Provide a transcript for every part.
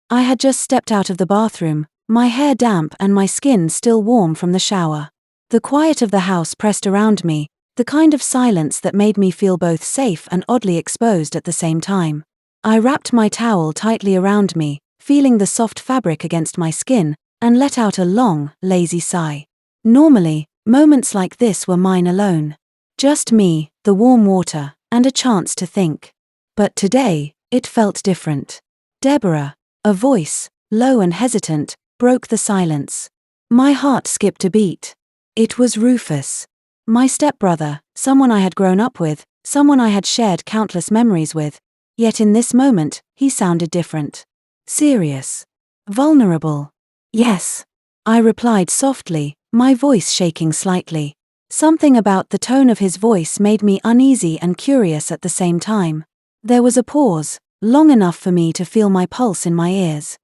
I had just stepped out of the bathroom, my hair damp and my skin still warm from the shower. The quiet of the house pressed around me, the kind of silence that made me feel both safe and oddly exposed at the same time. I wrapped my towel tightly around me, feeling the soft fabric against my skin, and let out a long, lazy sigh. Normally, moments like this were mine alone. Just me, the warm water, and a chance to think. But today, it felt different. Deborah, a voice, low and hesitant, broke the silence. My heart skipped a beat. It was Rufus. My stepbrother, someone I had grown up with, someone I had shared countless memories with. Yet in this moment, he sounded different. Serious. Vulnerable. Yes. I replied softly, my voice shaking slightly. Something about the tone of his voice made me uneasy and curious at the same time. There was a pause, long enough for me to feel my pulse in my ears.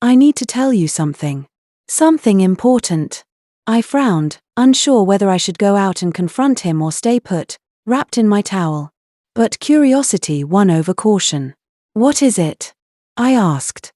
I need to tell you something. Something important. I frowned, unsure whether I should go out and confront him or stay put, wrapped in my towel. But curiosity won over caution. What is it? I asked.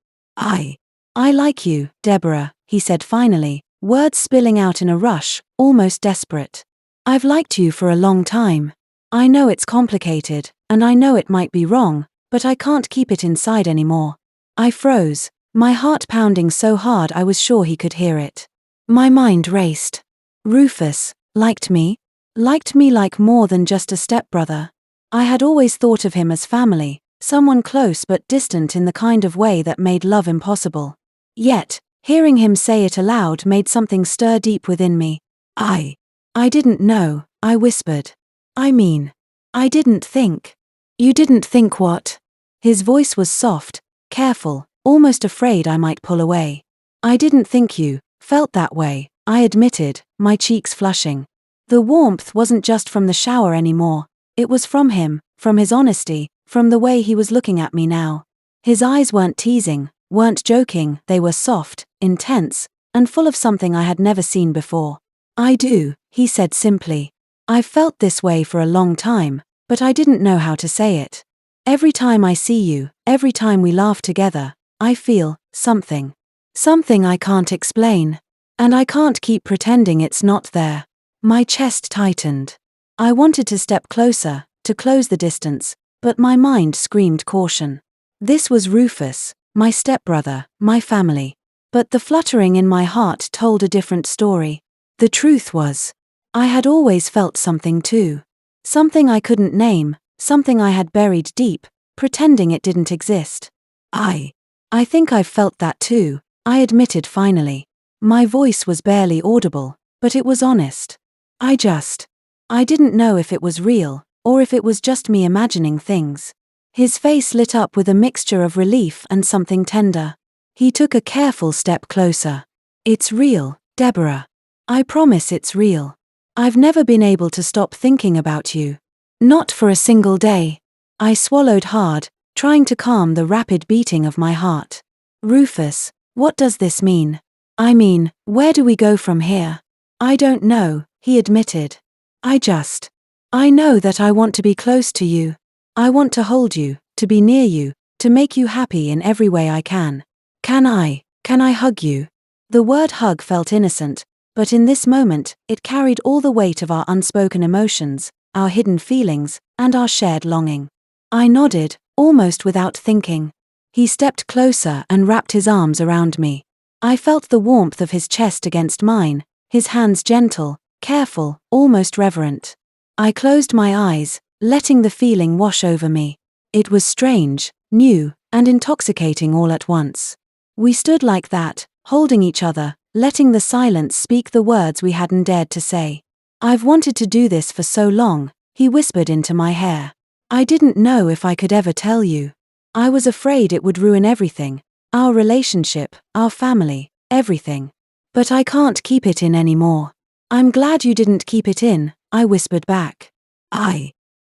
I like you, Deborah, he said finally, words spilling out in a rush, almost desperate. I've liked you for a long time. I know it's complicated, and I know it might be wrong, but I can't keep it inside anymore. I froze, my heart pounding so hard I was sure he could hear it. My mind raced. Rufus, liked me? Liked me like more than just a stepbrother. I had always thought of him as family, someone close but distant in the kind of way that made love impossible. Yet, hearing him say it aloud made something stir deep within me. I didn't know, I whispered. I mean, I didn't think. You didn't think what? His voice was soft, careful, almost afraid I might pull away. I didn't think you felt that way, I admitted, my cheeks flushing. The warmth wasn't just from the shower anymore, it was from him, from his honesty, from the way he was looking at me now. His eyes weren't teasing, weren't joking, they were soft, intense, and full of something I had never seen before. I do, he said simply. I've felt this way for a long time, but I didn't know how to say it. Every time I see you, every time we laugh together, I feel something. Something I can't explain. And I can't keep pretending it's not there. My chest tightened. I wanted to step closer, to close the distance, but my mind screamed caution. This was Rufus, my stepbrother, my family. But the fluttering in my heart told a different story. The truth was, I had always felt something too. Something I couldn't name, something I had buried deep, pretending it didn't exist. I think I've felt that too, I admitted finally. My voice was barely audible, but it was honest. I didn't know if it was real, or if it was just me imagining things. His face lit up with a mixture of relief and something tender. He took a careful step closer. It's real, Deborah. I promise it's real. I've never been able to stop thinking about you. Not for a single day. I swallowed hard, trying to calm the rapid beating of my heart. Rufus, what does this mean? I mean, where do we go from here? I don't know, he admitted. I know that I want to be close to you. I want to hold you, to be near you, to make you happy in every way I can. Can I hug you? The word hug felt innocent, but in this moment, it carried all the weight of our unspoken emotions, our hidden feelings, and our shared longing. I nodded, almost without thinking. He stepped closer and wrapped his arms around me. I felt the warmth of his chest against mine, his hands gentle, careful, almost reverent. I closed my eyes, letting the feeling wash over me. It was strange, new, and intoxicating all at once. We stood like that, holding each other, letting the silence speak the words we hadn't dared to say. I've wanted to do this for so long, he whispered into my hair. I didn't know if I could ever tell you. I was afraid it would ruin everything. Our relationship, our family, everything. But I can't keep it in anymore. I'm glad you didn't keep it in, I whispered back.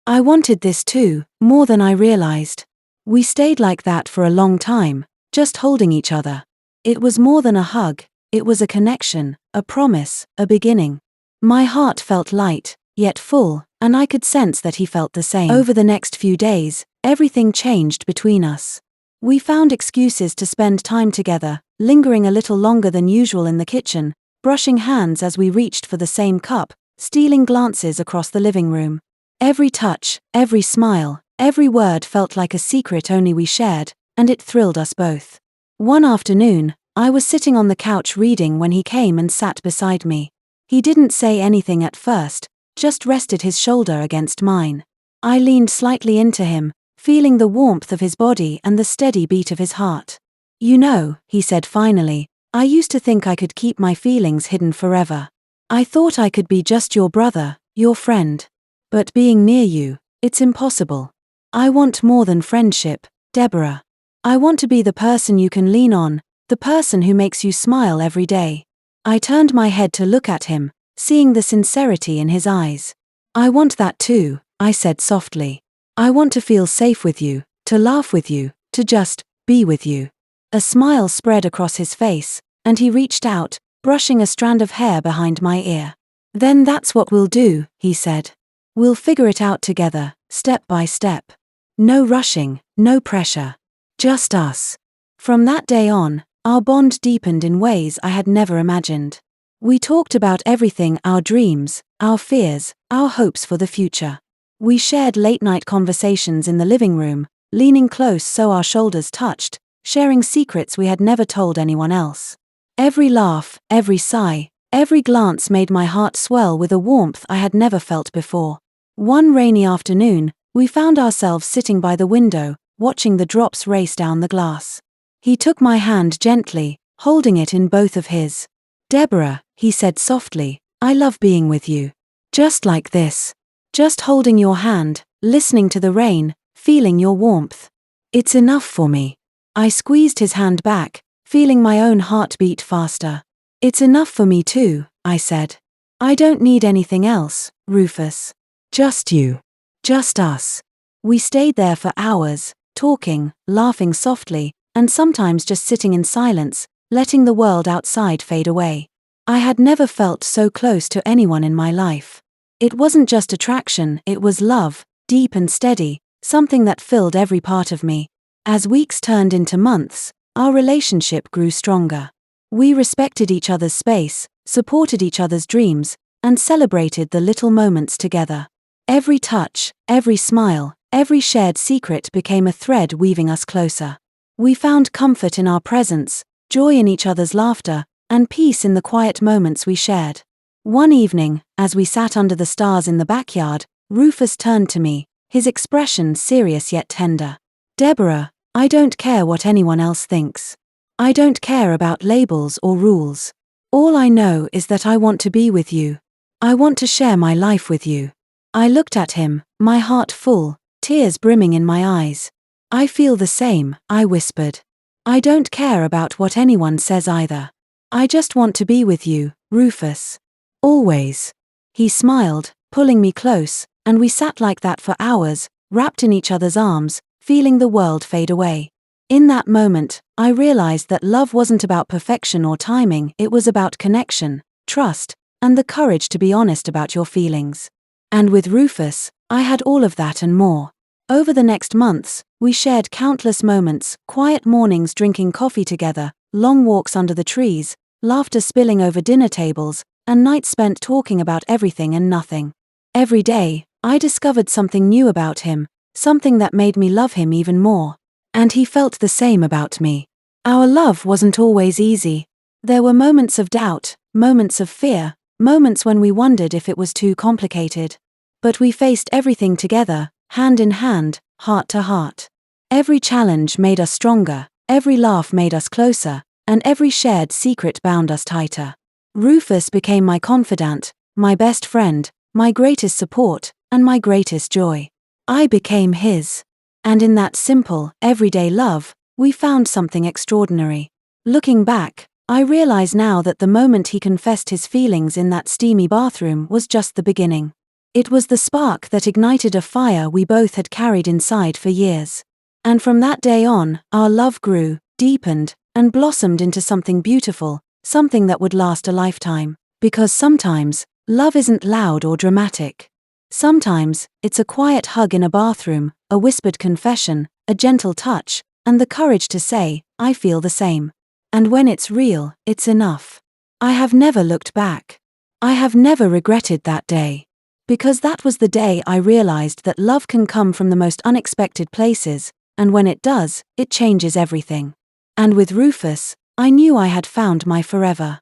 I wanted this too, more than I realized. We stayed like that for a long time, just holding each other. It was more than a hug, it was a connection, a promise, a beginning. My heart felt light, yet full, and I could sense that he felt the same. Over the next few days, everything changed between us. We found excuses to spend time together, lingering a little longer than usual in the kitchen, brushing hands as we reached for the same cup, stealing glances across the living room. Every touch, every smile, every word felt like a secret only we shared, and it thrilled us both. One afternoon, I was sitting on the couch reading when he came and sat beside me. He didn't say anything at first, just rested his shoulder against mine. I leaned slightly into him, feeling the warmth of his body and the steady beat of his heart. "You know," he said finally, "I used to think I could keep my feelings hidden forever. I thought I could be just your brother, your friend. But being near you, it's impossible. I want more than friendship, Deborah. I want to be the person you can lean on, the person who makes you smile every day." I turned my head to look at him, seeing the sincerity in his eyes. "I want that too," I said softly. "I want to feel safe with you, to laugh with you, to just be with you." A smile spread across his face, and he reached out, brushing a strand of hair behind my ear. "Then that's what we'll do," he said. "We'll figure it out together, step by step. No rushing, no pressure. Just us." From that day on, our bond deepened in ways I had never imagined. We talked about everything: our dreams, our fears, our hopes for the future. We shared late-night conversations in the living room, leaning close so our shoulders touched, sharing secrets we had never told anyone else. Every laugh, every sigh, every glance made my heart swell with a warmth I had never felt before. One rainy afternoon, we found ourselves sitting by the window, watching the drops race down the glass. He took my hand gently, holding it in both of his. "Deborah," he said softly, "I love being with you. Just like this. Just holding your hand, listening to the rain, feeling your warmth. It's enough for me." I squeezed his hand back, feeling my own heart beat faster. "It's enough for me too," I said. "I don't need anything else, Rufus. Just you. Just us." We stayed there for hours, talking, laughing softly, and sometimes just sitting in silence, letting the world outside fade away. I had never felt so close to anyone in my life. It wasn't just attraction, it was love, deep and steady, something that filled every part of me. As weeks turned into months, our relationship grew stronger. We respected each other's space, supported each other's dreams, and celebrated the little moments together. Every touch, every smile, every shared secret became a thread weaving us closer. We found comfort in our presence, joy in each other's laughter, and peace in the quiet moments we shared. One evening, as we sat under the stars in the backyard, Rufus turned to me, his expression serious yet tender. "Deborah, I don't care what anyone else thinks. I don't care about labels or rules. All I know is that I want to be with you. I want to share my life with you." I looked at him, my heart full, tears brimming in my eyes. "I feel the same," I whispered. "I don't care about what anyone says either. I just want to be with you, Rufus. Always." He smiled, pulling me close, and we sat like that for hours, wrapped in each other's arms, feeling the world fade away. In that moment, I realized that love wasn't about perfection or timing, it was about connection, trust, and the courage to be honest about your feelings. And with Rufus, I had all of that and more. Over the next months, we shared countless moments, quiet mornings drinking coffee together, long walks under the trees, laughter spilling over dinner tables, and nights spent talking about everything and nothing. Every day, I discovered something new about him, something that made me love him even more. And he felt the same about me. Our love wasn't always easy. There were moments of doubt, moments of fear, moments when we wondered if it was too complicated. But we faced everything together, hand in hand, heart to heart. Every challenge made us stronger, every laugh made us closer, and every shared secret bound us tighter. Rufus became my confidant, my best friend, my greatest support, and my greatest joy. I became his. And in that simple, everyday love, we found something extraordinary. Looking back, I realize now that the moment he confessed his feelings in that steamy bathroom was just the beginning. It was the spark that ignited a fire we both had carried inside for years. And from that day on, our love grew, deepened, and blossomed into something beautiful, something that would last a lifetime. Because sometimes, love isn't loud or dramatic. Sometimes, it's a quiet hug in a bathroom, a whispered confession, a gentle touch, and the courage to say, I feel the same. And when it's real, it's enough. I have never looked back. I have never regretted that day. Because that was the day I realized that love can come from the most unexpected places, and when it does, it changes everything. And with Rufus, I knew I had found my forever.